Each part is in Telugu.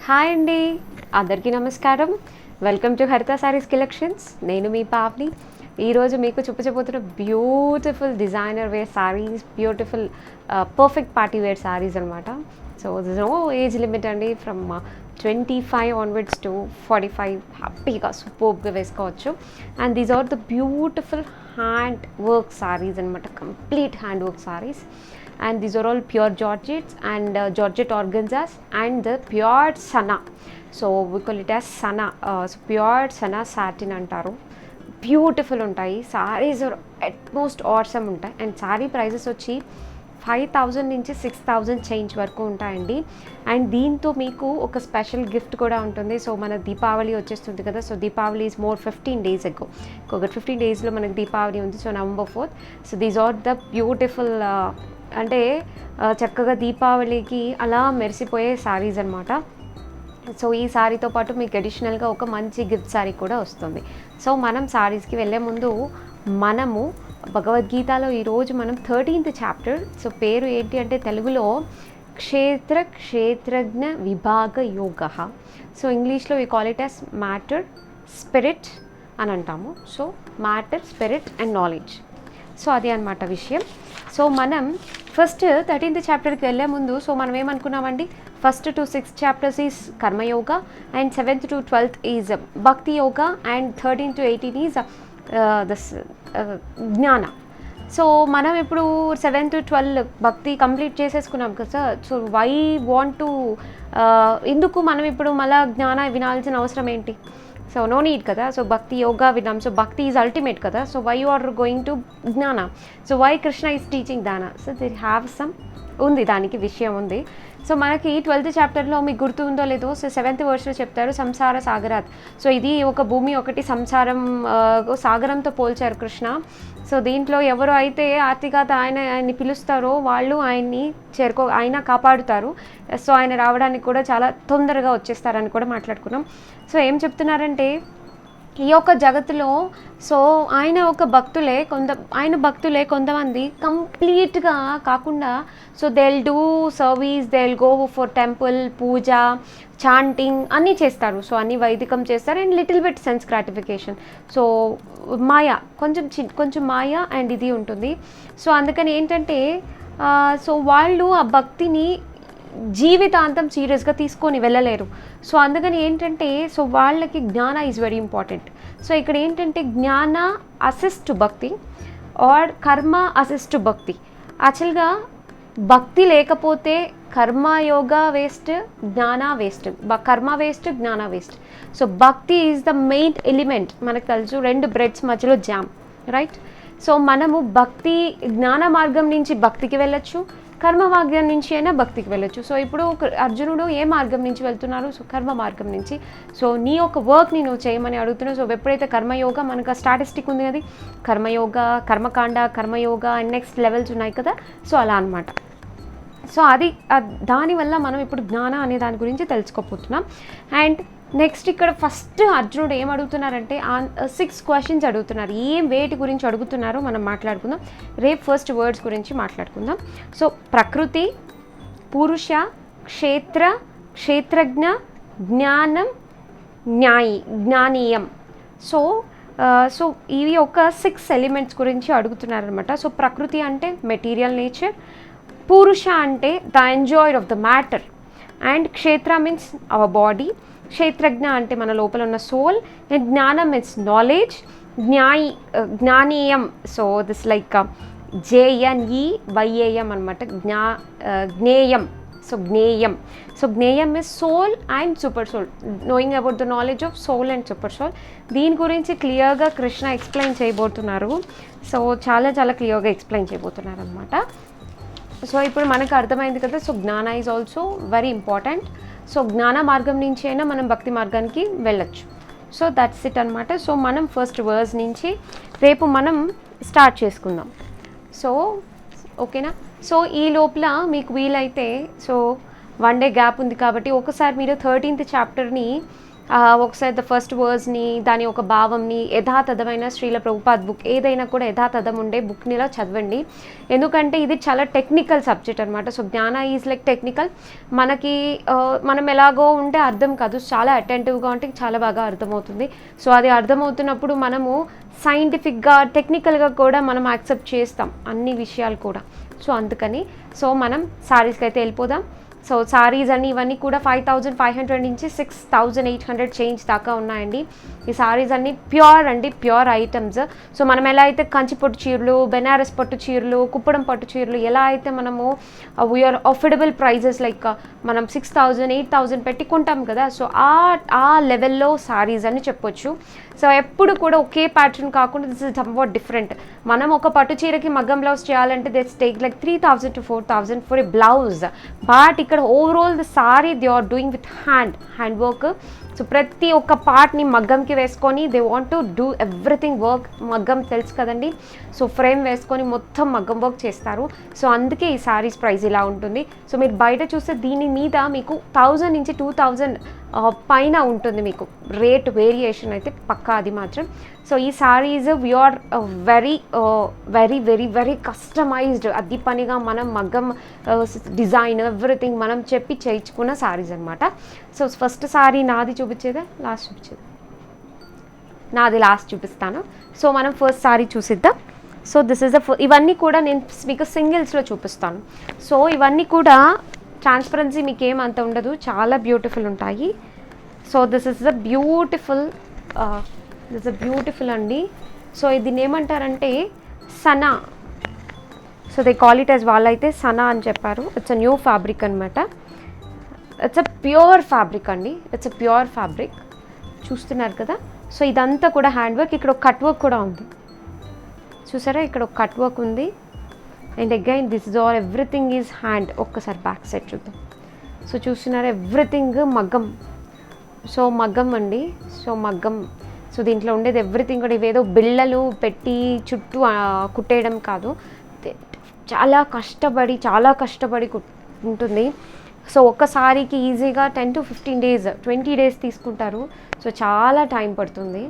హాయ్ అండి, అందరికీ నమస్కారం. వెల్కమ్ టు హరిత సారీస్ కలెక్షన్స్. నేను మీ పావని. ఈరోజు మీకు చూపించబోతున్న beautiful designer wear saris, beautiful perfect party wear saris అనమాట. So this no age limit అండి. ఫ్రమ్ 25 ఆన్వర్డ్స్ టు 45 హ్యాపీగా సూపర్గా వేసుకోవచ్చు. And these are the beautiful hand work saris అనమాట, complete hand work saris. And these are all pure georgettes and georgette organzas and the pure sana. So we call it as sana. So pure sana satin antaru. Beautiful ఉంటాయి సారీస్, అట్మోస్ట్ ఆసమ్ ఉంటాయి. అండ్ సారీ ప్రైజెస్ వచ్చి 5,000 నుంచి 6,000 చేంజ్ వరకు ఉంటాయండి. అండ్ దీంతో మీకు ఒక స్పెషల్ గిఫ్ట్ కూడా ఉంటుంది. సో మన దీపావళి వచ్చేస్తుంది కదా, so Deepavali is more 15 days ago. ఒక 15 daysలో మనకు దీపావళి ఉంది. So November 4th. So these are the beautiful అంటే చక్కగా దీపావళికి అలా మెరిసిపోయే సారీస్ అనమాట. సో ఈ సారీతో పాటు మీకు అడిషనల్గా ఒక మంచి గిఫ్ట్ సారీ కూడా వస్తుంది. సో మనం సారీస్కి వెళ్ళే ముందు మనము భగవద్గీతలో ఈరోజు మనం 13th చాప్టర్. సో పేరు ఏంటి అంటే తెలుగులో క్షేత్రజ్ఞ విభాగ యోగ. సో ఇంగ్లీష్లో we call it as matter, spirit అని అంటాము. So matter, spirit and knowledge. So అది అనమాట విషయం. సో మనం ఫస్ట్ 13th చాప్టర్కి వెళ్ళే ముందు సో మనం ఏమనుకున్నామండి, first to 6th chapters is Karmayoga and 7th to 12th is Bhakti Yoga and 13 to 18 is thus Jnana. So మనం ఇప్పుడు 7 to 12 భక్తి కంప్లీట్ చేసేసుకున్నాం కదా. సో వై వాంట్ టు ఎందుకు మనం ఇప్పుడు మళ్ళీ జ్ఞాన వినాల్సిన అవసరం ఏంటి? సో నో నీడ్ కదా. సో భక్తి యోగా విన్నాం. సో భక్తి ఈజ్ అల్టిమేట్ కదా. So why you are going to Jnana? So why Krishna is teaching దాన? సో దే హ్యావ్ సమ్ ఉంది, దానికి విషయం ఉంది. సో మనకి 12th చాప్టర్లో మీకు గుర్తు ఉందో లేదో, సో 7th verseలో చెప్తారు సంసార సాగరాత్. సో ఇది ఒక భూమి, ఒకటి సంసారం, సాగరంతో పోల్చారు కృష్ణ. సో దీంట్లో ఎవరు అయితే ఆర్తిగాత ఆయన్ని పిలుస్తారో వాళ్ళు ఆయన్ని ఆయన కాపాడుతారు. సో ఆయన రావడానికి కూడా చాలా తొందరగా వచ్చేస్తారని కూడా మాట్లాడుకున్నాం. సో ఏం చెప్తున్నారంటే ఈ యొక్క జగత్తులో సో ఆయన భక్తులే కొంతమంది కంప్లీట్గా కాకుండా so they will do service, they will go for temple, puja, chanting అన్నీ చేస్తారు. సో అన్నీ వైదికం చేస్తారు and little bit sense gratification. So maya కొంచెం మాయా అండ్ ఇది ఉంటుంది. సో అందుకని ఏంటంటే సో వాళ్ళు ఆ భక్తిని జీవితాంతం సీరియస్గా తీసుకొని వెళ్ళలేరు. సో అందుకని ఏంటంటే సో వాళ్ళకి జ్ఞాన ఈజ్ వెరీ ఇంపార్టెంట్. సో ఇక్కడ ఏంటంటే జ్ఞాన అసిస్ట్ భక్తి ఆర్ కర్మ అసిస్ట్ భక్తి. యాక్చువల్గా భక్తి లేకపోతే కర్మయోగ వేస్ట్, జ్ఞాన వేస్ట్. కర్మ వేస్ట్, జ్ఞాన waste. So Bhakti is the main element. మనకు తెలుసు 2 బ్రెడ్స్ మధ్యలో జామ్, రైట్? సో మనము జ్ఞాన మార్గం నుంచి భక్తికి వెళ్ళొచ్చు, కర్మ మార్గం నుంచి అయినా భక్తికి వెళ్ళొచ్చు. సో ఇప్పుడు అర్జునుడు ఏ మార్గం నుంచి వెళ్తున్నారు? సో కర్మ మార్గం నుంచి. సో నీ యొక్క వర్క్ని నువ్వు చేయమని అడుగుతున్నావు. సో ఎప్పుడైతే కర్మయోగ, మనకు స్టాటిస్టిక్ ఉంది కదా, కర్మయోగ, కర్మకాండ, కర్మయోగ అండ్ నెక్స్ట్ లెవెల్స్ ఉన్నాయి కదా. సో అలా అనమాట. సో అది దానివల్ల మనం ఇప్పుడు జ్ఞాన అనే దాని గురించి తెలుసుకోపోతున్నాం. అండ్ నెక్స్ట్ ఇక్కడ ఫస్ట్ అర్జునుడు ఏం అడుగుతున్నారంటే 6 questions అడుగుతున్నారు. వేటి గురించి అడుగుతున్నారో మనం మాట్లాడుకుందాం. రేపు ఫస్ట్ వర్డ్స్ గురించి మాట్లాడుకుందాం. సో ప్రకృతి, పురుష, క్షేత్రజ్ఞ, జ్ఞానం, జ్ఞానీయం. సో ఇవి ఒక 6 ఎలిమెంట్స్ గురించి అడుగుతున్నారనమాట. సో ప్రకృతి అంటే మెటీరియల్ నేచర్, పురుష అంటే the enjoyer of the matter, and Kshetra means our body, Kshetrajna అంటే మన లోపల ఉన్న soul, and jnanam means knowledge, జ్ఞానీయం. సో దిస్ లైక్ JNEYAM అనమాట, jneyam. So jneyam is soul and super soul, knowing about the knowledge of soul and super soul. దీని గురించి క్లియర్గా కృష్ణ ఎక్స్ప్లెయిన్ చేయబోతున్నారు. సో చాలా క్లియర్గా ఎక్స్ప్లెయిన్ చేయబోతున్నారు అనమాట. సో ఇప్పుడు మనకు అర్థమైంది కదా. సో జ్ఞాన is also very important. So జ్ఞాన మార్గం నుంచి అయినా మనం భక్తి మార్గానికి వెళ్ళచ్చు. సో దట్స్ ఇట్ అనమాట. సో మనం ఫస్ట్ వర్స్ నుంచి రేపు మనం స్టార్ట్ చేసుకుందాం. సో ఓకేనా? సో ఈ లోపల మీకు వీలైతే సో 1 day గ్యాప్ ఉంది కాబట్టి ఒకసారి మీరు 13th చాప్టర్ని ఒకసారి ద ఫస్ట్ వర్డ్స్ని దాని ఒక భావంని యథాతథమైన శ్రీల ప్రభుపాద్ బుక్ ఏదైనా కూడా యథాతథం ఉండే బుక్నిలా చదవండి. ఎందుకంటే ఇది చాలా టెక్నికల్ సబ్జెక్ట్ అనమాట. సో జ్ఞాన ఈజ్ లైక్ టెక్నికల్. మనకి మనం ఎలాగో ఉంటే అర్థం కాదు, చాలా అటెంటివ్గా ఉంటే చాలా బాగా అర్థమవుతుంది. సో అది అర్థమవుతున్నప్పుడు మనము సైంటిఫిక్గా టెక్నికల్గా కూడా మనం యాక్సెప్ట్ చేస్తాం అన్ని విషయాలు కూడా. సో అందుకని సో మనం శారీస్కి అయితే వెళ్ళిపోదాం. సో సారీస్ అన్నీ ఇవన్నీ కూడా 5500 నుంచి 6800 చేంజ్ దాకా ఉన్నాయండి. ఈ సారీస్ అన్నీ ప్యూర్ అండి, ప్యూర్ ఐటమ్స్. సో మనం ఎలా అయితే కంచి పట్టు చీరలు, బెనారస్ పట్టు చీరలు, కుప్పడం పట్టు చీరలు ఎలా అయితే మనము వీఆర్ అఫోర్డబుల్ ప్రైజెస్ లైక్ మనం 6000 8000 పెట్టి కొంటాం కదా. సో ఆ లెవెల్లో సారీస్ అని చెప్పొచ్చు. సో ఎప్పుడు కూడా ఒకే ప్యాటర్న్ కాకుండా దిస్ ఇస్ సమ్వాట్ డిఫరెంట్. మనం ఒక పట్టు చీరకి మగ్గం బ్లౌజ్ చేయాలంటే this take like 3000 to 4000 for a blouse. But ఇక్కడ overall the sari they are doing with hand work. So ప్రతి ఒక్క పార్ట్ని మగ్గంకి వేసుకొని they want to do everything work. మగ్గం తెలుసు కదండి. సో ఫ్రేమ్ వేసుకొని మొత్తం మగ్గం వర్క్ చేస్తారు. సో అందుకే ఈ సారీస్ ప్రైస్ ఇలా ఉంటుంది. సో మీరు బయట చూస్తే దీని మీద మీకు 1000 నుంచి 2000 పైన ఉంటుంది మీకు రేట్ వేరియేషన్ అయితే పక్కా, అది మాత్రం. సో ఈ sarees we are very very very very customised. అది పనిగా మనం మగ్గం డిజైన్ ఎవ్రీథింగ్ మనం చెప్పి చేయించుకున్న సారీస్ అనమాట. సో ఫస్ట్ సారీ నాది చూపించేదా లాస్ట్ చూపించేదా? నాది లాస్ట్ చూపిస్తాను. సో మనం ఫస్ట్ సారీ చూసిద్దాం. సో దిస్ ఇస్ ఇవన్నీ కూడా నేను మీకు సింగిల్స్లో చూపిస్తాను. సో ఇవన్నీ కూడా ట్రాన్స్పరెన్సీ మీకు ఏమంత ఉండదు, చాలా బ్యూటిఫుల్ ఉంటాయి. So this is the beautiful అండి. సో దీన్ని ఏమంటారంటే Sana. So they call it as, వాళ్ళైతే సనా అని చెప్పారు. ఇట్స్ అ న్యూ ఫ్యాబ్రిక్ అనమాట. ఇట్స్ అ ప్యూర్ ఫ్యాబ్రిక్ అండి, ఇట్స్ అ ప్యూర్ ఫ్యాబ్రిక్. చూస్తున్నారు కదా. సో ఇదంతా కూడా హ్యాండ్ వర్క్. ఇక్కడ ఒక కట్ వర్క్ కూడా ఉంది చూసారా, ఇక్కడ ఒక కట్ వర్క్ ఉంది. And again this is all everything is hand. ఒక్కసారి బ్యాక్ సైడ్ చూద్దాం. సో చూస్తున్నారా ఎవ్రీథింగ్ మగ్గం. సో మగ్గం అండి, సో మగ్గం. సో దీంట్లో ఉండేది ఎవ్రీథింగ్ కూడా ఇవేదో బిళ్ళలు పెట్టి చుట్టూ కుట్టేయడం కాదు, చాలా కష్టపడి ఉంటుంది. సో ఒక్కసారికి ఈజీగా 10 to 15 days 20 days తీసుకుంటారు. సో చాలా టైం పడుతుంది.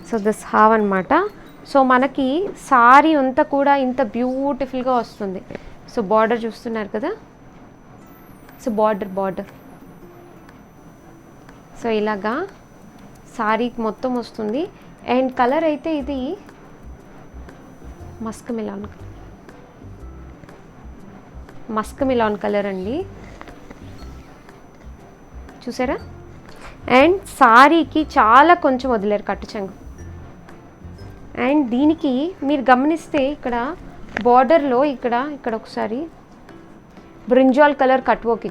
సో దిస్ హావ్ అనమాట. సో మనకి సారీ అంతా కూడా ఇంత బ్యూటిఫుల్గా వస్తుంది. సో బార్డర్ చూస్తున్నారు కదా. సో బార్డర్ సో ఇలాగా సారీకి మొత్తం వస్తుంది. అండ్ కలర్ అయితే ఇది మస్క్ మిలాన్ కలర్ అండి, చూసారా. అండ్ సారీకి చాలా కొంచెం వదిలేరు కట్టు చెంగు. అండ్ దీనికి మీరు గమనిస్తే ఇక్కడ బార్డర్లో ఇక్కడ ఒకసారి బ్రింజాల్ కలర్ కట్ వర్క్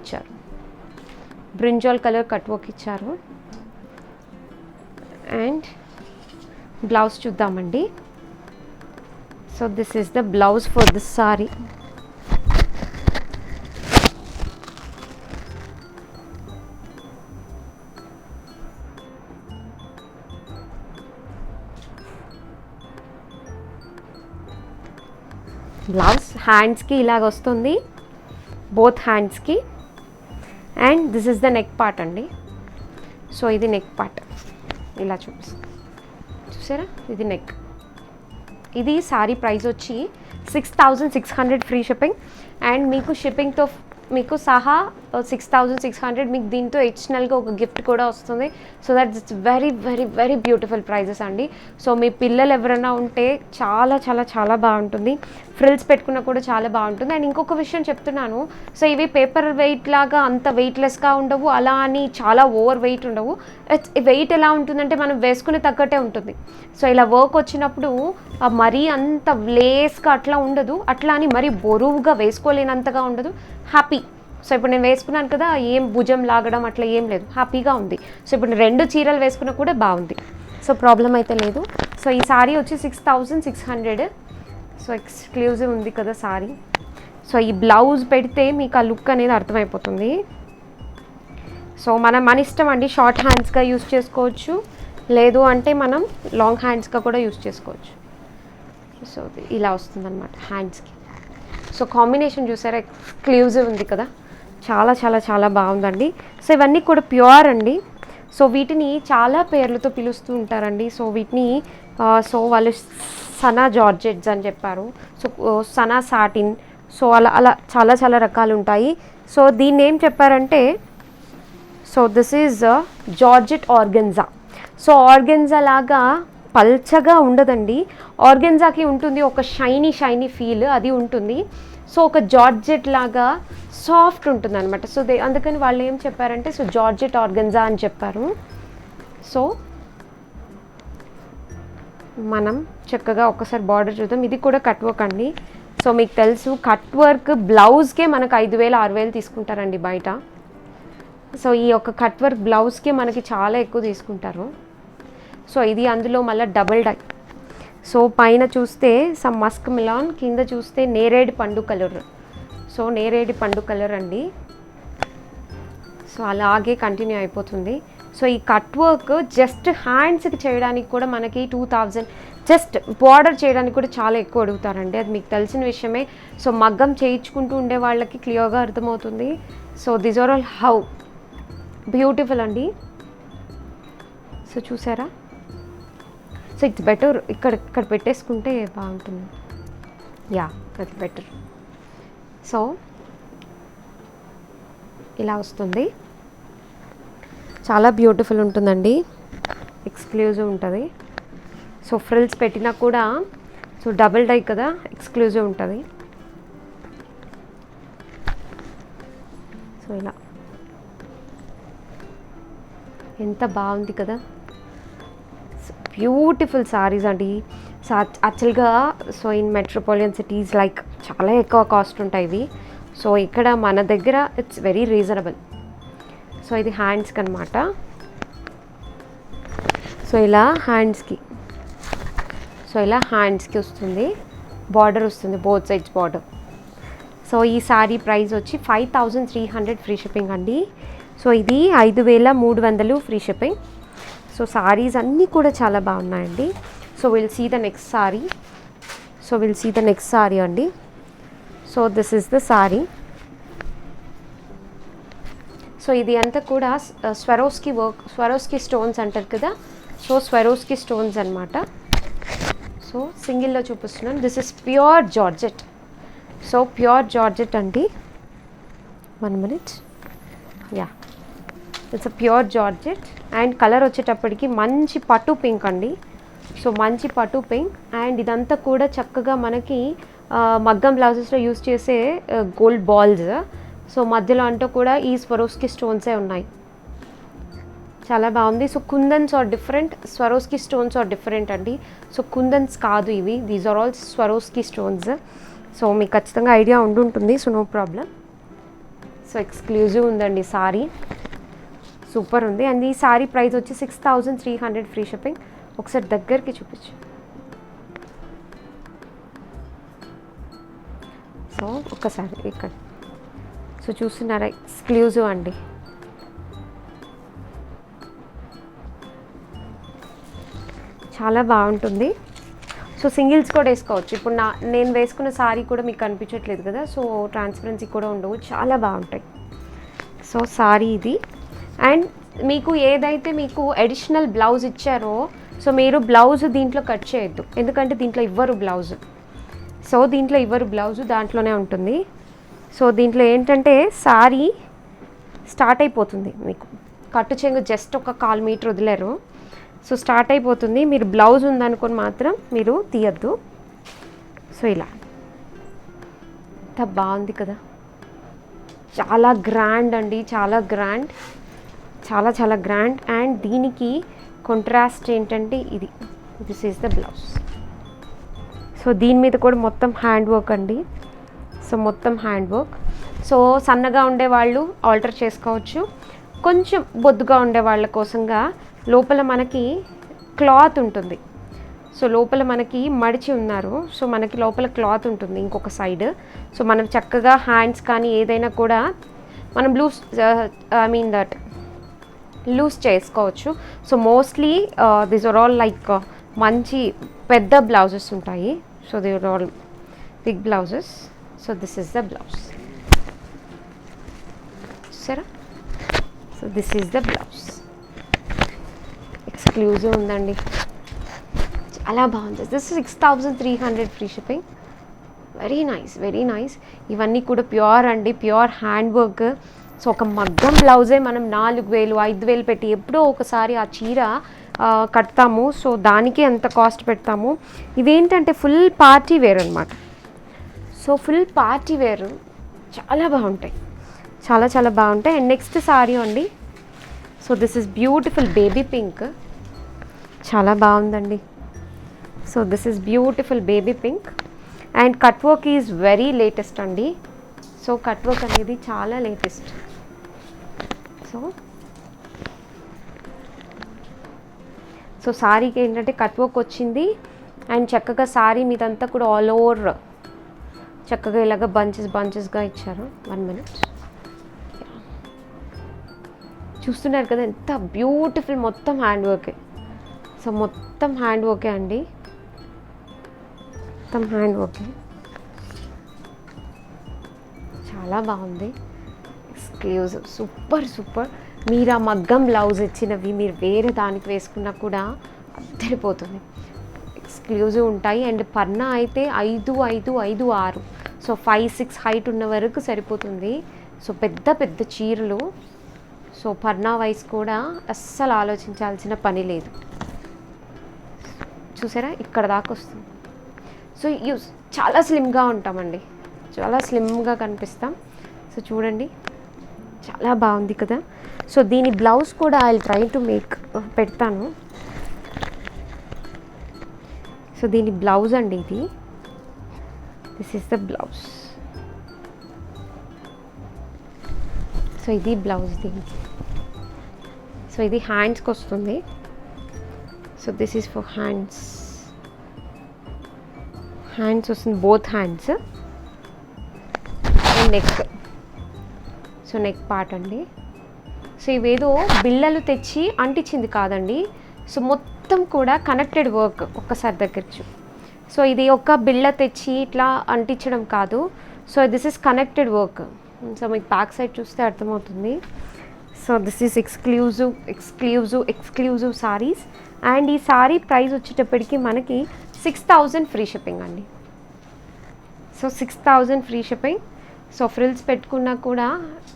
ఇచ్చారు. అండ్ బ్లౌజ్ చూద్దామండి. So this is the blouse for this sorry. Blouse హ్యాండ్స్కి ఇలాగ వస్తుంది, బోత్ హ్యాండ్స్కి. And this is the neck part అండి. సో ఇది నెక్ పార్ట్ ఇలా చూపిస్తాను, చూసారా. ఇది నెక్. ఇది సారీ ప్రైస్ వచ్చి 6600 ఫ్రీ షిప్పింగ్. అండ్ మీకు షిప్పింగ్తో మీకు సహా 6600 మీకు దీంతో ఎడిషనల్గా ఒక గిఫ్ట్ కూడా వస్తుంది. So that it's very very very beautiful prizes అండి. సో మీ పిల్లలు ఎవరైనా ఉంటే చాలా చాలా చాలా బాగుంటుంది. ఫ్రిల్స్ పెట్టుకున్నా కూడా చాలా బాగుంటుంది. అండ్ ఇంకొక విషయం చెప్తున్నాను. సో ఇవి పేపర్ వెయిట్ లాగా అంత వెయిట్లెస్గా ఉండవు, అలా అని చాలా ఓవర్ వెయిట్ ఉండవు. వెయిట్ ఎలా ఉంటుందంటే మనం వేసుకునే తగ్గట్టే ఉంటుంది. సో ఇలా వర్క్ వచ్చినప్పుడు మరీ అంత లేస్గా అట్లా ఉండదు, అట్లా అని మరీ బరువుగా వేసుకోలేనంతగా ఉండదు. హ్యాపీ. సో ఇప్పుడు నేను వేసుకున్నాను కదా, ఏం భుజం లాగడం అట్లా ఏం లేదు, హ్యాపీగా ఉంది. సో ఇప్పుడు 2 చీరలు వేసుకున్నా కూడా బాగుంది. సో ప్రాబ్లం అయితే లేదు. సో ఈ సారీ వచ్చి 6600. సో ఎక్స్క్లూజివ్ ఉంది కదా సారీ. సో ఈ బ్లౌజ్ పెడితే మీకు ఆ లుక్ అనేది అర్థమైపోతుంది. సో మన ఇష్టం అండి, షార్ట్ హ్యాండ్స్గా యూస్ చేసుకోవచ్చు, లేదు అంటే మనం లాంగ్ హ్యాండ్స్గా కూడా యూస్ చేసుకోవచ్చు. సో ఇలా వస్తుందన్నమాట హ్యాండ్స్కి. సో కాంబినేషన్ చూసారా, ఎక్స్క్లూజివ్ ఉంది కదా. చాలా చాలా చాలా బాగుందండి. సో ఇవన్నీ కూడా ప్యూర్ అండి. సో వీటిని చాలా పేర్లతో పిలుస్తూ ఉంటారండి. సో వీటిని సో వాళ్ళు సనా జార్జెట్స్ అని చెప్పారు. సో సనా సాటిన్, సో అలా అలా చాలా చాలా రకాలు ఉంటాయి. సో దీన్ని ఏం చెప్పారంటే, so this is georgette organza. So organza లాగా పల్చగా ఉండదండి. ఆర్గెన్జాకి ఉంటుంది ఒక షైనీ షైనీ ఫీల్, అది ఉంటుంది. సో ఒక జార్జెట్ లాగా సాఫ్ట్ ఉంటుంది అనమాట. సో అందుకని వాళ్ళు ఏం చెప్పారంటే సో జార్జెట్ ఆర్గెన్జా అని చెప్పారు. సో మనం చక్కగా ఒక్కసారి బార్డర్ చూద్దాం. ఇది కూడా కట్ వర్క్ అండి. సో మీకు తెలుసు కట్ వర్క్ బ్లౌజ్కే మనకు 5,000 6,000 తీసుకుంటారండి బయట. సో ఈ యొక్క కట్ వర్క్ బ్లౌజ్కే మనకి చాలా ఎక్కువ తీసుకుంటారు. సో ఇది అందులో మళ్ళీ డబుల్ డై. సో పైన చూస్తే సమ్ మస్క్ మిలాన్, కింద చూస్తే నేరేడు పండు కలర్. సో నేరేడు పండు కలర్ అండి. సో అలాగే కంటిన్యూ అయిపోతుంది. సో ఈ కట్ వర్క్ జస్ట్ హ్యాండ్స్కి చేయడానికి కూడా మనకి 2,000, జస్ట్ బార్డర్ చేయడానికి కూడా చాలా ఎక్కువ అడుగుతారండి. అది మీకు తెలిసిన విషయమే. సో మగ్గం చేయించుకుంటూ ఉండే వాళ్ళకి క్లియర్గా అర్థమవుతుంది. So this are all how beautiful అండి. సో చూసారా? సో ఇట్స్ బెటర్ ఇక్కడ పెట్టేసుకుంటే బాగుంటుంది. యా, అది బెటర్. సో ఇలా వస్తుంది. చాలా బ్యూటిఫుల్ ఉంటుందండి, ఎక్స్క్లూజివ్ ఉంటుంది. సో ఫ్రిల్స్ పెట్టినా కూడా సో డబుల్ డై కదా, ఎక్స్క్లూజివ్ ఉంటుంది. సో ఇలా ఎంత బాగుంది కదా, బ్యూటిఫుల్ సారీస్ అండి. సో యాక్చువల్గా so in metropolitan cities like చాలా ఎక్కువ కాస్ట్ ఉంటాయి ఇవి. సో ఇక్కడ మన దగ్గర ఇట్స్ వెరీ రీజనబుల్. సో ఇది హ్యాండ్స్కి అనమాట. సో ఇలా హ్యాండ్స్కి వస్తుంది, బార్డర్ వస్తుంది, బోత్ సైడ్స్ బార్డర్. సో ఈ సారీ ప్రైస్ వచ్చి 5,300 ఫ్రీ షిప్పింగ్ అండి. సో ఇది 5,300 ఫ్రీ షిప్పింగ్. సో సారీస్ అన్నీ కూడా చాలా బాగున్నాయండి. So will see the next sari అండి. So this is the sari. So ఇది అంతా కూడా స్వరోస్కి వర్క్, స్వరోస్కి స్టోన్స్ అంటారు కదా. సో స్వరోస్కి స్టోన్స్ అనమాట. సో సింగిల్లో చూపిస్తున్నాను. This is pure georgette. So pure georgette అండి. 1 minute. Yeah, it's a pure georgette. And colour వచ్చేటప్పటికి మంచి పట్టు పింక్ అండి. సో మంచి పట్టు పింక్. అండ్ ఇదంతా కూడా చక్కగా మనకి మగ్గం బ్లౌజెస్లో యూజ్ చేసే గోల్డ్ బాల్స్. సో మధ్యలో అంటూ కూడా ఈ స్వరోస్కి స్టోన్సే ఉన్నాయి. చాలా బాగుంది. So kundans are different, Swarovski stones are different అండి. సో కుందన్స్ కాదు ఇవి, these are all Swarovski stones. So మీకు ఖచ్చితంగా ఐడియా ఉండుంటుంది. So no problem. So exclusive ఉందండి సారీ, సూపర్ ఉంది. అండ్ ఈ సారీ ప్రైస్ వచ్చి 6,300 ఫ్రీ షిప్పింగ్. ఒకసారి దగ్గరికి చూపించు. సో ఒక్కసారి ఇక్కడ సో చూస్తున్నారా, ఎక్స్క్లూజివ్ అండి. చాలా బాగుంటుంది. సో సింగిల్స్ కూడా వేసుకోవచ్చు. ఇప్పుడు నేను వేసుకున్న సారీ కూడా మీకు కనిపించట్లేదు కదా, సో ట్రాన్స్పరెన్సీ కూడా ఉండవు, చాలా బాగుంటాయి. సో సారీ ఇది. అండ్ మీకు ఏదైతే మీకు అడిషనల్ బ్లౌజ్ ఇచ్చారో సో మీరు బ్లౌజ్ దీంట్లో కట్ చేయొద్దు, ఎందుకంటే దీంట్లో ఇవ్వరు బ్లౌజ్. సో దీంట్లో ఇవ్వరు బ్లౌజ్, దాంట్లోనే ఉంటుంది. సో దీంట్లో ఏంటంటే సారీ స్టార్ట్ అయిపోతుంది మీకు, కట్టు చెంగు జస్ట్ ఒక 1/4 మీటర్ వదిలేరు. సో స్టార్ట్ అయిపోతుంది. మీరు బ్లౌజ్ ఉందనుకొని మాత్రం మీరు తీయద్దు. సో ఇలా ఎంత బాగుంది కదా, చాలా గ్రాండ్ అండి, చాలా గ్రాండ్, చాలా చాలా గ్రాండ్. అండ్ దీనికి కాంట్రాస్ట్ ఏంటంటే ఇది, this is the blouse. So దీని మీద కూడా మొత్తం హ్యాండ్ వర్క్ అండి. సో మొత్తం హ్యాండ్ వర్క్. సో సన్నగా ఉండేవాళ్ళు ఆల్టర్ చేసుకోవచ్చు, కొంచెం బొద్దుగా ఉండే వాళ్ళ కోసంగా లోపల మనకి క్లాత్ ఉంటుంది. సో లోపల మనకి మడిచి ఉన్నారు, సో మనకి లోపల క్లాత్ ఉంటుంది ఇంకొక సైడ్. సో మనం చక్కగా హ్యాండ్స్ కానీ ఏదైనా కూడా మనం లూజ్ చేసుకోవచ్చు. So mostly these are all like మంచి పెద్ద బ్లౌజెస్ ఉంటాయి. So they are all big blouses. So this is the blouse. చూసారా. So this is the blouse. Exclusive ఉందండి, చాలా బాగుంది. This 6300 free shipping. Very nice, very nice. ఇవన్నీ కూడా ప్యూర్ అండి, ప్యూర్ హ్యాండ్ వర్క్. సో ఒక మగ్గం బ్లౌజే మనం 4000 5000 పెట్టి ఎప్పుడో ఒకసారి ఆ చీర కడతాము. సో దానికి అంత కాస్ట్ పెడతాము. ఇవేంటంటే ఫుల్ పార్టీ వేర్ అనమాట. సో ఫుల్ పార్టీ వేర్ చాలా బాగుంటాయి, చాలా చాలా బాగుంటాయి. అండ్ నెక్స్ట్ సారీ అండి. So this is beautiful baby pink, చాలా బాగుందండి. So this is beautiful baby pink and cut work is very latest అండి. సో కట్ వర్క్ అనేది చాలా లేటెస్ట్. సో సారీకి ఏంటంటే కట్ వర్క్ వచ్చింది అండ్ చక్కగా సారీ మీదంతా కూడా ఆల్ ఓవర్ చక్కగా ఇలాగ బంచెస్గా ఇచ్చారు. 1 minute. చూస్తున్నారు కదా ఎంత బ్యూటిఫుల్, మొత్తం హ్యాండ్ వర్కే. సో మొత్తం హ్యాండ్ వర్కే అండి, మొత్తం హ్యాండ్ వర్కే, చాలా బాగుంది. Exclusive, super super. మీరు ఆ మగ్గం బ్లౌజ్ ఇచ్చినవి మీరు వేరే దానికి వేసుకున్నా కూడా అద్దరిపోతుంది. ఎక్స్క్లూజివ్ ఉంటాయి. అండ్ పన్నా అయితే 5, 5, 5, 6, సో 5, 6 హైట్ ఉన్న వరకు సరిపోతుంది. సో పెద్ద పెద్ద చీరలు. సో పన్నా వైస్ కూడా అస్సలు ఆలోచించాల్సిన పని లేదు. చూసారా ఇక్కడ దాకా వస్తుంది. సో చాలా స్లిమ్గా ఉంటామండి, చాలా స్లిమ్గా కనిపిస్తాం. సో చూడండి చాలా బాగుంది కదా. సో దీని బ్లౌజ్ కూడా I will try to make పెడతాను. సో దీని బ్లౌజ్ అండి ఇది. This is the blouse. So ఇది బ్లౌజ్ దీనికి. సో ఇది హ్యాండ్స్కి వస్తుంది. So this is for hands వస్తుంది, both hands. And neck. So neck part అండి. సో ఇవేదో బిళ్ళలు తెచ్చి అంటించింది కాదండి. సో మొత్తం కూడా కనెక్టెడ్ వర్క్. ఒక్కసారి దగ్గరికి. సో ఇది ఒక బిళ్ళ తెచ్చి ఇట్లా అంటించడం కాదు. So this is connected work. So మీకు బ్యాక్ సైడ్ చూస్తే అర్థమవుతుంది. So this is exclusive saris. And ఈ సారీ ప్రైస్ వచ్చేటప్పటికి మనకి 6000 ఫ్రీ షిప్పింగ్ అండి. So 6000 free shipping. So frills పెట్టుకున్నా కూడా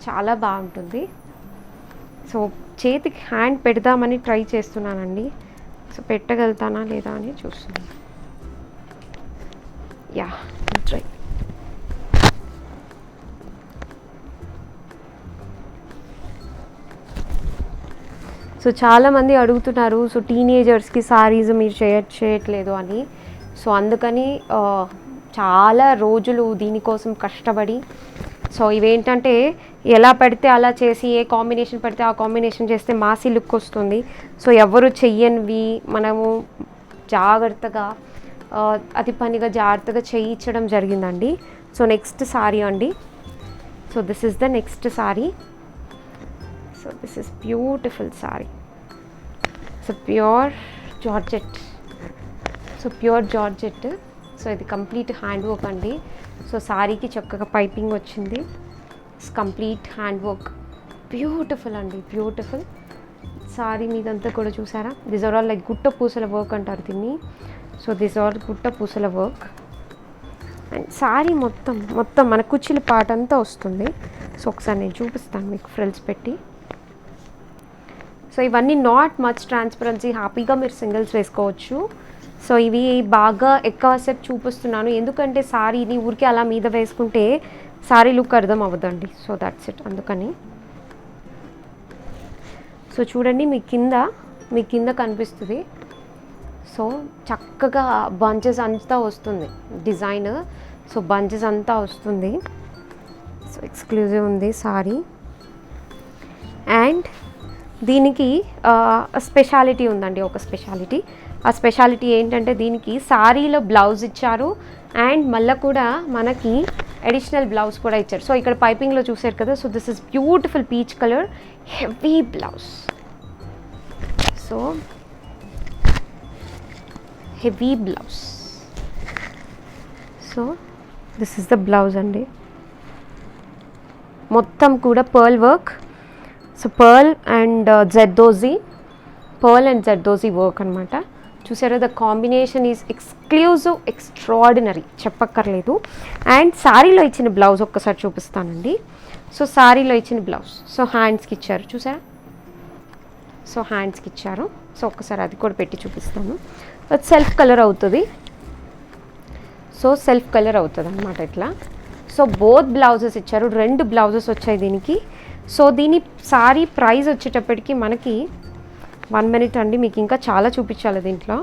చాలా బాగుంటుంది. సో చేతికి హ్యాండ్ పెడదామని ట్రై చేస్తున్నానండి. సో పెట్టగలుగుతానా లేదా అని చూస్తున్నాను. Yeah, try. సో చాలామంది అడుగుతున్నారు, సో టీనేజర్స్కి సారీస్ మీరు చేయట్లేదు అని. సో అందుకని చాలా రోజులు దీనికోసం కష్టపడి, సో ఇవేంటంటే ఎలా పెడితే అలా చేసి ఏ కాంబినేషన్ పెడితే ఆ కాంబినేషన్ చేస్తే మాసీ లుక్ వస్తుంది. సో ఎవరు చెయ్యనివి మనము జాగ్రత్తగా అతి పనిగా జాగ్రత్తగా చేయించడం జరిగిందండి. సో నెక్స్ట్ సారీ అండి. So this is the next sorry. So this is beautiful sorry. So pure georgette. So pure georgette. So ఇది కంప్లీట్ హ్యాండ్ వర్క్ అండి. సో సారీకి చక్కగా పైపింగ్ వచ్చింది. కంప్లీట్ హ్యాండ్ వర్క్, బ్యూటిఫుల్ అండి, బ్యూటిఫుల్. సారీ మీదంతా కూడా చూసారా, దిస్ ఆర్ ఆల్ లైక్ గుట్ట పూసల వర్క్ అంటారు దీన్ని. సో దిస్ ఆర్ గుట్ట పూసల వర్క్. అండ్ సారీ మొత్తం మన కుచ్చిల పార్ట్ అంతా వస్తుంది. సో ఒకసారి నేను చూపిస్తాను మీకు ఫ్రిల్స్ పెట్టి. సో ఇవన్నీ నాట్ మచ్ ట్రాన్స్పరెన్సీ, హ్యాపీగా మీరు సింగిల్స్ వేసుకోవచ్చు. సో ఇవి బాగా ఎక్కువసేపు చూపిస్తున్నాను ఎందుకంటే సారీని ఊరికి అలా మీద వేసుకుంటే సారీ లుక్ అర్థం అవ్వదండి. సో దట్స్ ఇట్, అందుకని. సో చూడండి మీ కింద కనిపిస్తుంది. సో చక్కగా బంచెస్ అంతా వస్తుంది డిజైన్. సో బంచెస్ అంతా వస్తుంది. సో ఎక్స్క్లూజివ్ ఉంది సారీ. అండ్ దీనికి స్పెషాలిటీ ఉందండి, ఒక స్పెషాలిటీ. ఆ స్పెషాలిటీ ఏంటంటే దీనికి సారీలో బ్లౌజ్ ఇచ్చారు అండ్ మళ్ళీ కూడా మనకి అడిషనల్ బ్లౌజ్ కూడా ఇచ్చారు. సో ఇక్కడ పైపింగ్లో చూసారు కదా. So this is beautiful peach colour heavy blouse. So heavy blouse. So this is the blouse అండి. మొత్తం కూడా pearl work so pearl and zardozi work అనమాట. చూసారా, the combination is exclusive, extraordinary, చెప్పక్కర్లేదు. అండ్ శారీలో ఇచ్చిన బ్లౌజ్ ఒక్కసారి చూపిస్తానండి. సో శారీలో ఇచ్చిన బ్లౌజ్, సో హ్యాండ్స్కి ఇచ్చారు చూసారా, సో హ్యాండ్స్కి ఇచ్చారు. సో ఒక్కసారి అది కూడా పెట్టి చూపిస్తాను. సెల్ఫ్ కలర్ అవుతుంది, సో సెల్ఫ్ కలర్ అవుతుంది అనమాట ఇట్లా. సో బోత్ బ్లౌజెస్ ఇచ్చారు, 2 బ్లౌజెస్ వచ్చాయి దీనికి. సో దీని సారీ ప్రైస్ వచ్చేటప్పటికి మనకి 1 మినిట్ అండి, మీకు ఇంకా చాలా చూపించాలి దీంట్లో.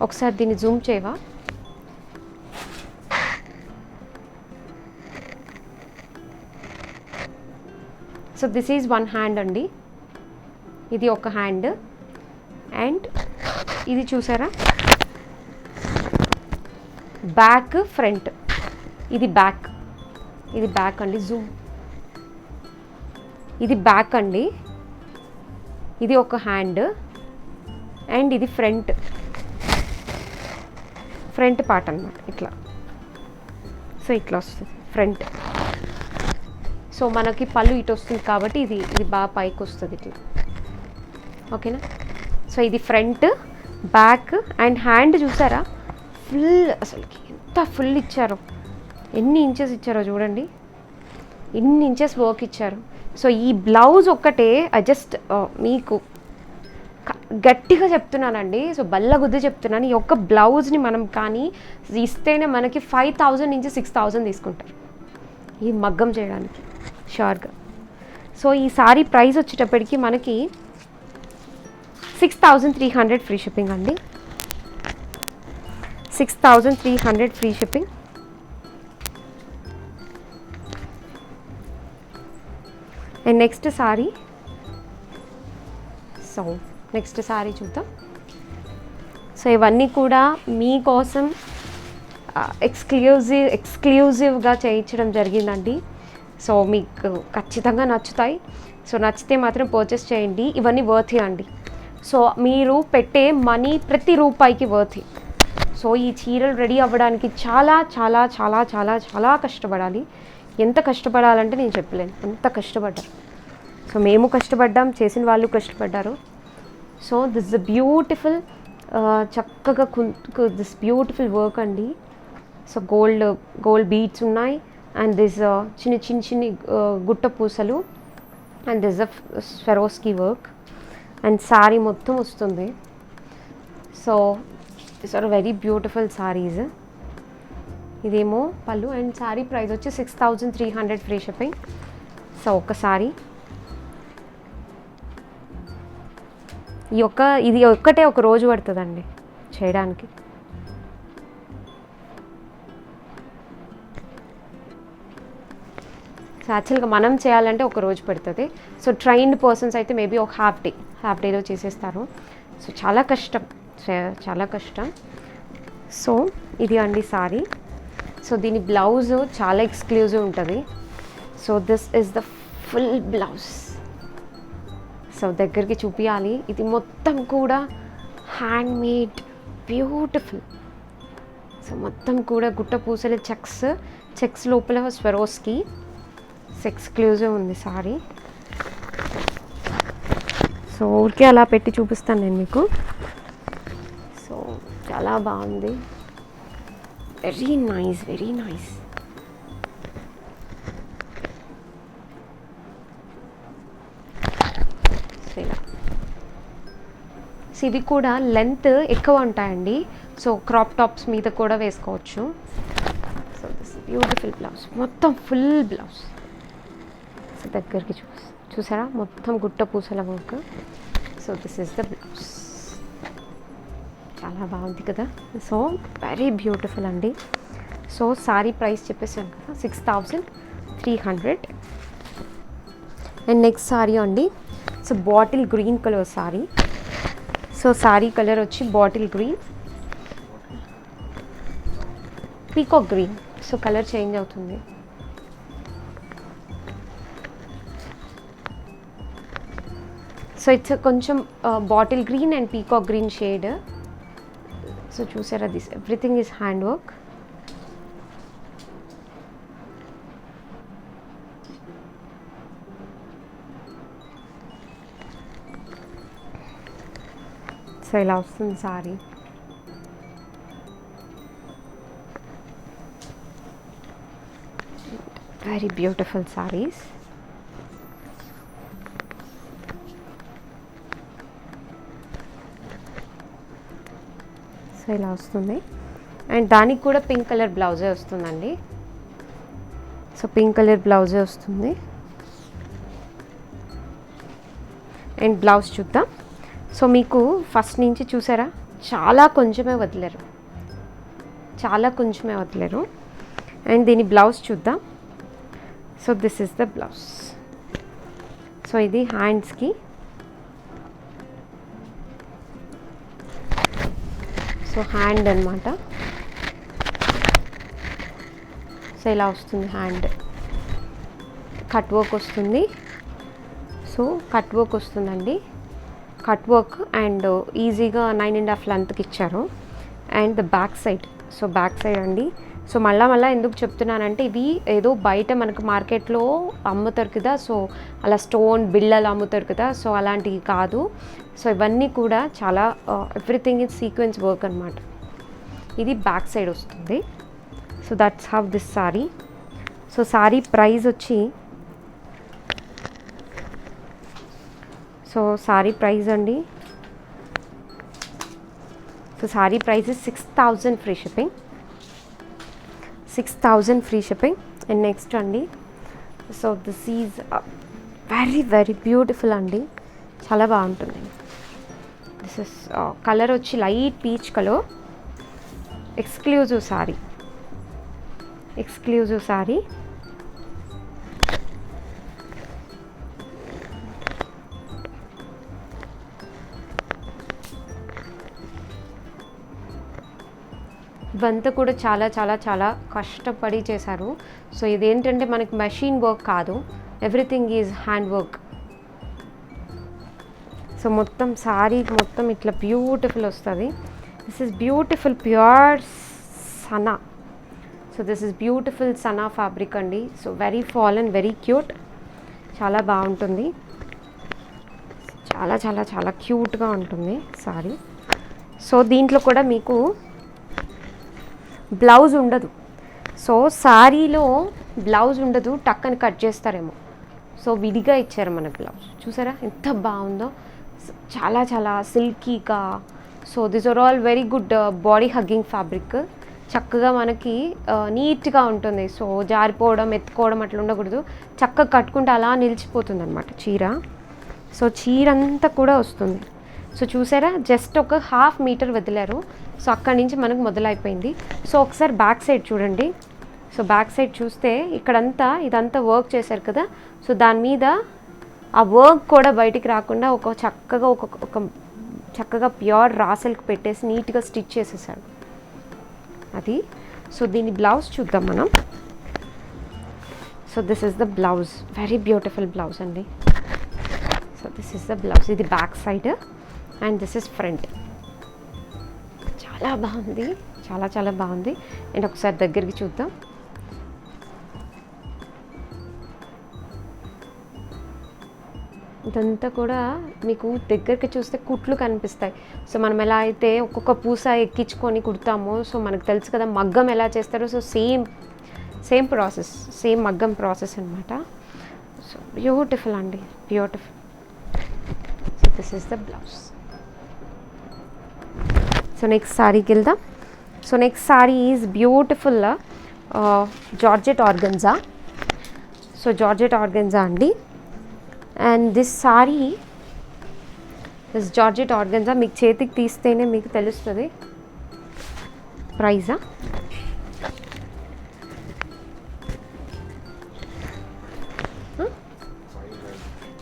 ఒకసారి దీన్ని జూమ్ చేయవా? సో దిస్ ఈజ్ 1 హ్యాండ్ అండి, ఇది ఒక హ్యాండ్. అండ్ ఇది చూసారా, బ్యాక్ ఫ్రంట్, ఇది బ్యాక్ అండి, జూమ్, ఇది బ్యాక్ అండి, ఇది ఒక హ్యాండ్. అండ్ ఇది ఫ్రంట్ పార్ట్ అన్నమాట ఇట్లా. సో ఇట్లా వస్తుంది ఫ్రంట్. సో మనకి పళ్ళు ఇటు వస్తుంది కాబట్టి ఇది బాగా పైకి వస్తుంది ఇట్లా, ఓకేనా. సో ఇది ఫ్రంట్, బ్యాక్ అండ్ హ్యాండ్ చూసారా, ఫుల్, అసలుకి ఎంత ఫుల్ ఇచ్చారో, ఎన్ని ఇంచెస్ ఇచ్చారో చూడండి, ఇన్ని ఇంచెస్ వర్క్ ఇచ్చారు. సో ఈ బ్లౌజ్ ఒక్కటే జస్ట్ మీకు గట్టిగా చెప్తున్నానండి, సో బల్లగుద్ది చెప్తున్నాను, ఈ ఒక్క బ్లౌజ్ని మనం కానీ ఇస్తేనే మనకి 5,000 నుంచి 6,000 తీసుకుంటారు ఈ మగ్గం చేయడానికి షూర్గా. సో ఈ సారీ ప్రైస్ వచ్చేటప్పటికి మనకి 6,300 ఫ్రీ షిప్పింగ్ అండి, 6,300 free shipping. And next sorry చూద్దాం. సో ఇవన్నీ కూడా మీకోసం ఎక్స్క్లూజివ్గా చేయించడం జరిగిందండి. సో మీకు ఖచ్చితంగా నచ్చుతాయి. సో నచ్చితే మాత్రం పర్చేస్ చేయండి. ఇవన్నీ వర్తీ అండి. సో మీరు పెట్టే మనీ ప్రతి రూపాయికి వర్తీ. సో ఈ చీరలు రెడీ అవ్వడానికి చాలా చాలా చాలా చాలా చాలా కష్టపడాలి. ఎంత కష్టపడాలంటే నేను చెప్పలేను, అంత కష్టపడ్డారు. సో మేము కష్టపడ్డాం, చేసిన వాళ్ళు కష్టపడ్డారు. సో దిస్ ద బ్యూటిఫుల్, చక్కగా దిస్ బ్యూటిఫుల్ వర్క్ అండి. సో గోల్డ్ బీడ్స్ ఉన్నాయి. అండ్ దిస్ చిన్ని గుట్ట పూసలు. And this the Swarovski work. And sari మొత్తం వస్తుంది. So this are very beautiful saris. ఇదేమో పళ్ళు. అండ్ శారీ ప్రైస్ వచ్చి 6,300 ఫ్రీ షిప్పింగ్. సో ఒక శారీ ఇది ఒక్కటే ఒక రోజు పడుతుందండి చేయడానికి. సో యాక్చువల్గా మనం చేయాలంటే ఒక రోజు పడుతుంది. సో ట్రైన్డ్ పర్సన్స్ అయితే మేబీ ఒక హాఫ్ డేలో చేసేస్తారు. సో చాలా కష్టం. సో ఇది అండి సారీ. సో దీని బ్లౌజ్ చాలా ఎక్స్క్లూజివ్ ఉంటుంది. So this is the full blouse. So దగ్గరికి చూపించాలి. ఇది మొత్తం కూడా హ్యాండ్ మేడ్, బ్యూటిఫుల్. సో మొత్తం కూడా గుట్ట పూసల చెక్స్ లోపల స్వెరోస్కి ఎక్స్క్లూజివ్ ఉంది సారీ. సో ఊరికే అలా పెట్టి చూపిస్తాను నేను మీకు. సో చాలా బాగుంది, వెరీ నైస్. సో ఇవి కూడా లెంత్ ఎక్కువ ఉంటాయండి. సో క్రాప్ టాప్స్ మీద కూడా వేసుకోవచ్చు. సో దిస్ బ్యూటిఫుల్ బ్లౌజ్, మొత్తం ఫుల్ బ్లౌజ్. సో దగ్గరికి చూసారా, మొత్తం గుట్ట పూసల work. So this is the blouse. చాలా బాగుంది కదా. సో వెరీ బ్యూటిఫుల్ అండి. సో సారీ ప్రైస్ చెప్పేసాను కదా, 6,300. అండ్ నెక్స్ట్ సారీ అండి. So bottle green colour sari. So sari colour వచ్చి bottle green, peacock green. So colour change అవుతుంది. సో ఇట్స్ కొంచెం bottle green and peacock green shade. So చూసారా, this everything is hand work. So ఇలా వస్తుంది sorry. Very beautiful sarees. So ఇలా వస్తుంది. అండ్ దానికి కూడా పింక్ కలర్ బ్లౌజే వస్తుందండి. సో పింక్ కలర్ బ్లౌజే వస్తుంది. అండ్ బ్లౌజ్ చూద్దాం. సో మీకు ఫస్ట్ నుంచి చూసారా, చాలా కొంచెమే వదిలేరు. అండ్ దీని బ్లౌజ్ చూద్దాం. So this is the blouse. So ఇది హ్యాండ్స్కి. సో హ్యాండ్ అన్నమాట. సో ఇలా వస్తుంది హ్యాండ్. కట్ వర్క్ వస్తుంది. సో కట్ వర్క్ వస్తుందండి. కట్ వర్క్ అండ్ ఈజీగా 9.5 లెంత్కి ఇచ్చారు. And the back side. So back side అండి. సో మళ్ళీ ఎందుకు చెప్తున్నానంటే, ఇవి ఏదో బయట మనకు మార్కెట్లో అమ్ముతారు కదా, సో అలా స్టోన్ బిళ్ళలు అమ్ముతారు కదా, సో అలాంటివి కాదు. సో ఇవన్నీ కూడా చాలా ఎవ్రీథింగ్ ఇన్ సీక్వెన్స్ వర్క్ అనమాట. ఇది బ్యాక్ సైడ్ వస్తుంది. So that's how this sari. So sari price వచ్చి, సో సారీ ప్రైస్ అండి. So sari price 6,000 free shipping. 6,000 free shipping. And next అండి, so this is very very beautiful అండి. చాలా బాగుంటుంది. దిస్ ఇస్ కలర్ వచ్చి light peach colour. Exclusive sari. ఇవంతా కూడా చాలా చాలా చాలా కష్టపడి చేశారు. సో ఇదేంటంటే మనకి మెషిన్ వర్క్ కాదు, everything is hand work. So మొత్తం సారీ మొత్తం ఇట్లా బ్యూటిఫుల్ వస్తుంది. దిస్ ఇస్ బ్యూటిఫుల్ ప్యూర్ సనా. సో దిస్ ఇస్ బ్యూటిఫుల్ సనా ఫ్యాబ్రిక్ అండి. So very fall and very cute. చాలా బాగుంటుంది. చాలా చాలా చాలా క్యూట్గా ఉంటుంది సారీ. సో దీంట్లో కూడా మీకు బ్లౌజ్ ఉండదు. సో సారీలో బ్లౌజ్ ఉండదు, టక్కని కట్ చేస్తారేమో. సో విడిగా ఇచ్చారు మనకు బ్లౌజ్. చూసారా ఎంత బాగుందో, చాలా చాలా సిల్కీగా. So this are all very good body hugging fabric. చక్కగా మనకి నీట్గా ఉంటుంది. సో జారిపోవడం ఎత్తుకోవడం అట్లా ఉండకూడదు. చక్కగా కట్టుకుంటే అలా నిలిచిపోతుంది అనమాట చీర. సో చీర అంతా కూడా వస్తుంది. సో చూసారా, జస్ట్ ఒక 1/2 మీటర్ వదిలారు. సో అక్కడి నుంచి మనకు మొదలైపోయింది. సో ఒకసారి బ్యాక్ సైడ్ చూడండి. సో బ్యాక్ సైడ్ చూస్తే ఇక్కడంతా ఇదంతా వర్క్ చేశారు కదా. సో దాని మీద ఆ వర్క్ కూడా బయటికి రాకుండా ఒక చక్కగా ప్యూర్ రా సిల్క్ పెట్టేసి నీట్గా స్టిచ్ చేసేసారు అది. సో దీని బ్లౌజ్ చూద్దాం మనం. So this is the blouse. Very beautiful blouse అండి. So this is the blouse. ఇది back side and this is front. చాలా బాగుంది, చాలా చాలా బాగుంది. అండ్ ఒకసారి దగ్గరికి చూద్దాం. ఇదంతా కూడా మీకు దగ్గరికి చూస్తే కుట్లు కనిపిస్తాయి. సో మనం ఎలా అయితే ఒక్కొక్క పూస ఎక్కించుకొని కుడతామో, సో మనకు తెలుసు కదా మగ్గం ఎలా చేస్తారో. సో సేమ్ ప్రాసెస్, సేమ్ మగ్గం ప్రాసెస్ అనమాట. సో బ్యూటిఫుల్ అండి, beautiful. So this is the blouse. So next సారీకి వెళ్దాం. So next sari is beautiful georgette organza. So georgette organza అండి. And this sari this georgette organza మీకు చేతికి తీస్తేనే మీకు తెలుస్తుంది ప్రైజా.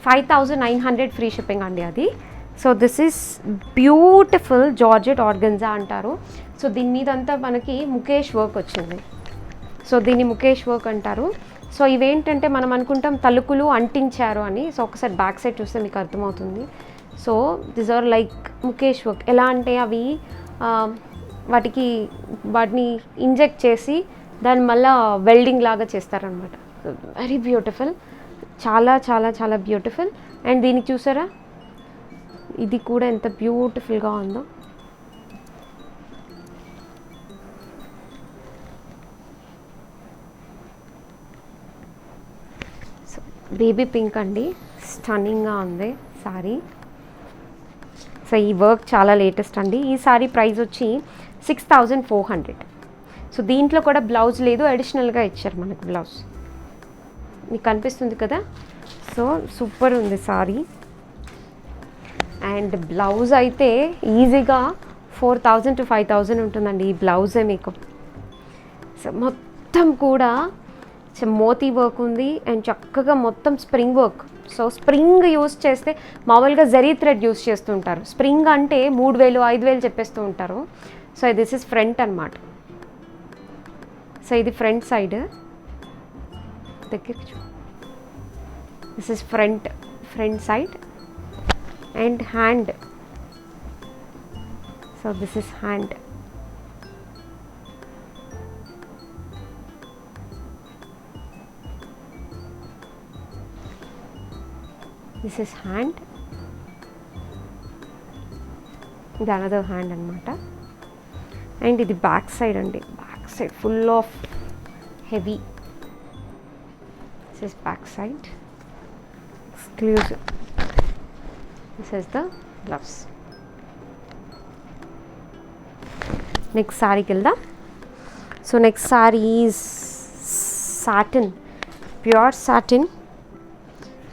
$5,900 ఫ్రీ షిప్పింగ్ అండి అది. So this is beautiful georgette organza అంటారు. సో దీని మీదంతా మనకి ముఖేష్ వర్క్ వచ్చింది. సో దీన్ని ముఖేష్ వర్క్ అంటారు. సో ఇవేంటంటే మనం అనుకుంటాం తలుకులు అంటించారు అని. సో ఒకసారి బ్యాక్ సైడ్ చూస్తే మీకు అర్థమవుతుంది. So this are like Mukesh work. ఎలా అంటే అవి వాటిని ఇంజెక్ట్ చేసి దాన్ని మళ్ళీ వెల్డింగ్ లాగా చేస్తారనమాట. వెరీ బ్యూటిఫుల్, చాలా చాలా చాలా బ్యూటిఫుల్. అండ్ దీనికి చూసారా ఇది కూడా ఎంత బ్యూటిఫుల్గా ఉందో. సో బేబీ పింక్ అండి, స్టన్నింగ్గా ఉంది సారీ. సో ఈ వర్క్ చాలా లేటెస్ట్ అండి. ఈ సారీ ప్రైస్ వచ్చి 6400. సో దీంట్లో కూడా బ్లౌజ్ లేదు, అడిషనల్గా ఇచ్చారు మనకు బ్లౌజ్. మీకు కనిపిస్తుంది కదా. సో సూపర్ ఉంది సారీ. అండ్ బ్లౌజ్ అయితే ఈజీగా 4000 to 5000 ఉంటుందండి ఈ బ్లౌజే మీకు. సో మొత్తం కూడా మోతీ వర్క్ ఉంది అండ్ చక్కగా మొత్తం spring work. So spring use చేస్తే మామూలుగా జరీ థ్రెడ్ యూస్ చేస్తుంటారు, స్ప్రింగ్ అంటే 3000 5000 చెప్పేస్తూ ఉంటారు. సో దిస్ ఇస్ ఫ్రంట్ అన్నమాట. సో ఇది ఫ్రంట్ సైడ్ దగ్గరికి చూ, this is front side and hand. So this is hand. This is hand, ఇది అనదర్ హ్యాండ్ అనమాట. అండ్ ఇది బ్యాక్ సైడ్ అండి, back side full of heavy. This is back side exclusive. This is the blouse. Next సారీకి వెళ్దాం. So next sari is satin, pure satin.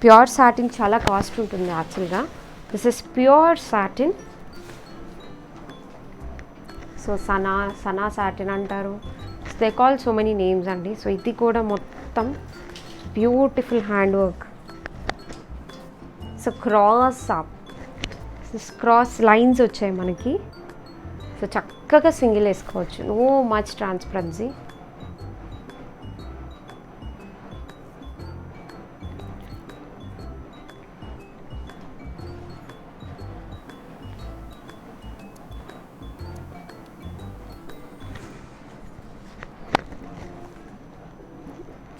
Pure satin చాలా కాస్ట్ ఉంటుంది యాక్చువల్గా. This is pure satin. So సనా సాటిన్ అంటారు, they call so many names అండి. సో ఇది కూడా మొత్తం beautiful hand work. So cross lines వచ్చాయి మనకి. సో చక్కగా సింగిల్ వేసుకోవచ్చు, నో మచ్ ట్రాన్స్పరెన్సీ.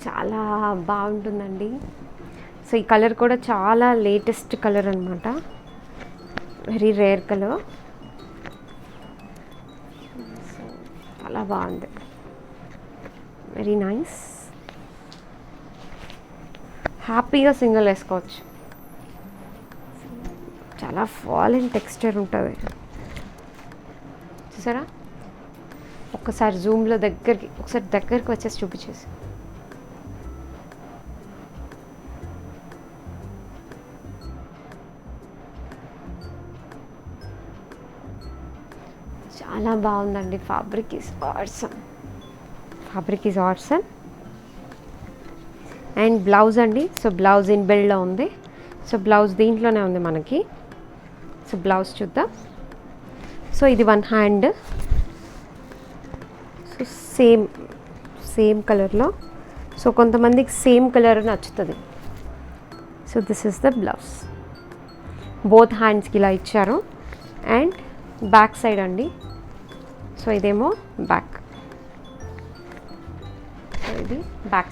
చాలా బాగుంటుందండి. సో ఈ కలర్ కూడా చాలా లేటెస్ట్ కలర్ అనమాట, వెరీ రేర్ కలర్. చాలా బాగుంది, వెరీ నైస్. హ్యాపీగా సింగిల్ వేసుకోవచ్చు. చాలా ఫాల్ అండ్ టెక్స్చర్ ఉంటుంది చూసారా. ఒక్కసారి జూమ్లో దగ్గరికి వచ్చేసి చూపించేసి. చాలా బాగుందండి. Fabric is arson. And blouse అండి. సో బ్లౌజ్ ఇన్ బిల్డ్లో ఉంది. సో బ్లౌజ్ దీంట్లోనే ఉంది మనకి. సో బ్లౌజ్ చూద్దాం. సో ఇది వన్ హ్యాండ్. సో సేమ్ కలర్లో. సో కొంతమందికి సేమ్ కలర్ నచ్చుతుంది. So this is the blouse. Both హ్యాండ్స్కి ఇలా ఇచ్చారు. అండ్ బ్యాక్ సైడ్ అండి. సో ఇదేమో బ్యాక్, సో ఇది బ్యాక్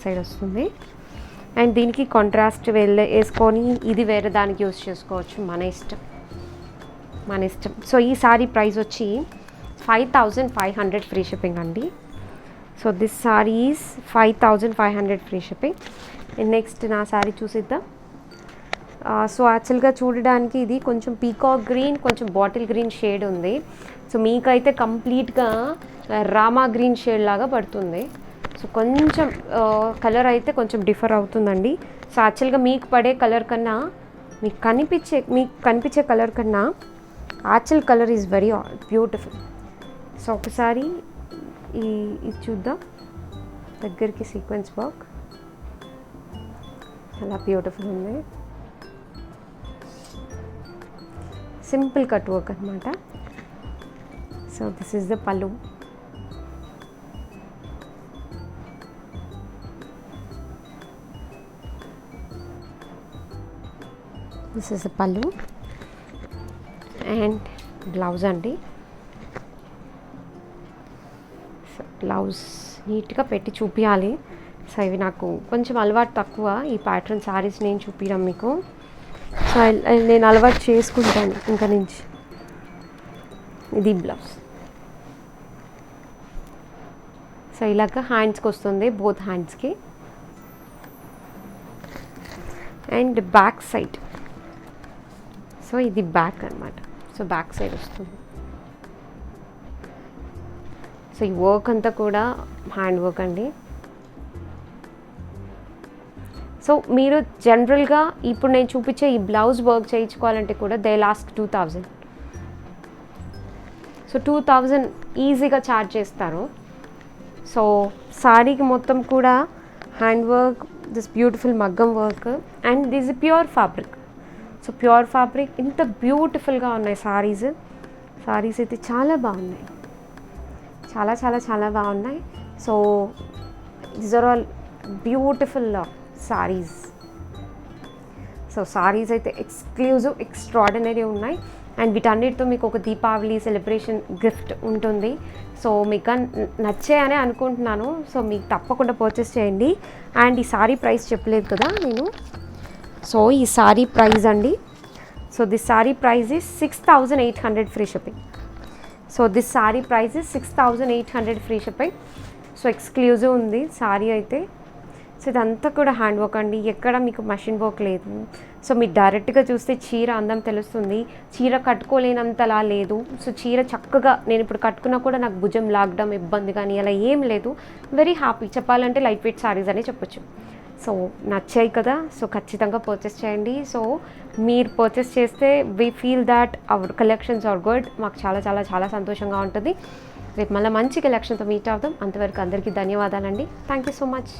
సైడ్ వస్తుంది. అండ్ దీనికి కాంట్రాస్ట్ వేసుకొని ఇది వేరే దానికి యూస్ చేసుకోవచ్చు, మన ఇష్టం. సో ఈ సారీ ప్రైస్ వచ్చి 5500 ఫ్రీ షిప్పింగ్ అండి. So this sorry is 5500 free shipping. Next నా సారీ చూసిద్దాం. సో యాక్చువల్గా చూడడానికి ఇది కొంచెం పీకాక్ గ్రీన్, కొంచెం బాటిల్ గ్రీన్ షేడ్ ఉంది. సో మీకైతే కంప్లీట్గా రామా గ్రీన్ షేడ్ లాగా పడుతుంది. సో కొంచెం కలర్ అయితే కొంచెం డిఫర్ అవుతుందండి. సో యాక్చువల్గా మీకు పడే కలర్ కన్నా, మీకు కనిపించే కలర్ కన్నా actual colour is very beautiful. So ఒకసారి ఇది చూద్దాం దగ్గరికి. సీక్వెన్స్ వర్క్ చాలా బ్యూటిఫుల్ ఉంది. సింపుల్ కట్ వర్క్ అనమాట. సో దిస్ ఈజ్ ద పల్లు. దిస్ ఈజ్ ద పల్లు అండ్ బ్లౌజ్ అండి. సో బ్లౌజ్ నీట్గా పెట్టి చూపించాలి, సో ఇవి నాకు కొంచెం అలవాటు తక్కువ ఈ ప్యాటర్న్ శారీస్ నేను చూపించడం మీకు. సో నేను అలవాటు చేసుకుంటాను ఇంకా నుంచి. ఇది బ్లౌజ్. సో ఇలాగ హ్యాండ్స్కి వస్తుంది, బోత్ హ్యాండ్స్కి. అండ్ బ్యాక్ సైడ్, సో ఇది బ్యాక్ అనమాట. సో బ్యాక్ సైడ్ వస్తుంది. సో ఈ వర్క్ అంతా కూడా హ్యాండ్ వర్క్ అండి. సో మీరు జనరల్గా ఇప్పుడు నేను చూపించే ఈ బ్లౌజ్ వర్క్ చేయించుకోవాలంటే కూడా దే లాస్ట్ 2000. సో 2000 ఈజీగా ఛార్జ్ చేస్తారు. సో సారీకి మొత్తం కూడా హ్యాండ్ వర్క్, దిస్ బ్యూటిఫుల్ మగ్గం work and this pure fabric. So pure fabric ఇంత బ్యూటిఫుల్గా ఉన్నాయి సారీస్. సారీస్ అయితే చాలా బాగున్నాయి, చాలా చాలా చాలా బాగున్నాయి. So these are all beautiful sarees. So sarees అయితే ఎక్స్క్లూజివ్, ఎక్స్ట్రాడినరీ ఉన్నాయి. అండ్ వీటన్నిటితో మీకు ఒక దీపావళి సెలబ్రేషన్ గిఫ్ట్ ఉంటుంది. సో మీకు నచ్చాయనే అనుకుంటున్నాను. సో మీకు తప్పకుండా పర్చేస్ చేయండి. అండ్ ఈ సారీ ప్రైస్ చెప్పలేదు కదా నేను. సో ఈ సారీ ప్రైస్ అండి, so this sorry price is 6800 free shipping. So this sorry price is 6800 free shipping. So exclusive ఉంది సారీ అయితే. సో ఇదంతా కూడా హ్యాండ్ వర్క్ అండి, ఎక్కడ మీకు మషిన్ వర్క్ లేదు. సో మీరు డైరెక్ట్గా చూస్తే చీర అందం తెలుస్తుంది, చీర కట్టుకోలేనంతలా లేదు. సో చీర చక్కగా నేను ఇప్పుడు కట్టుకున్నా కూడా నాకు భుజం లాగడం ఇబ్బంది కానీ అలా ఏం లేదు. వెరీ హ్యాపీ, చెప్పాలంటే లైట్ వెయిట్ సారీస్ అనే చెప్పొచ్చు. సో నచ్చాయి కదా, సో ఖచ్చితంగా పర్చేస్ చేయండి. సో మీరు పర్చేస్ చేస్తే we feel that our collections are good. మాకు చాలా చాలా చాలా సంతోషంగా ఉంటుంది. రేపు మళ్ళీ మంచి కలెక్షన్తో మీట్ అవుదాం. అంతవరకు అందరికీ ధన్యవాదాలండి. Thank you so much.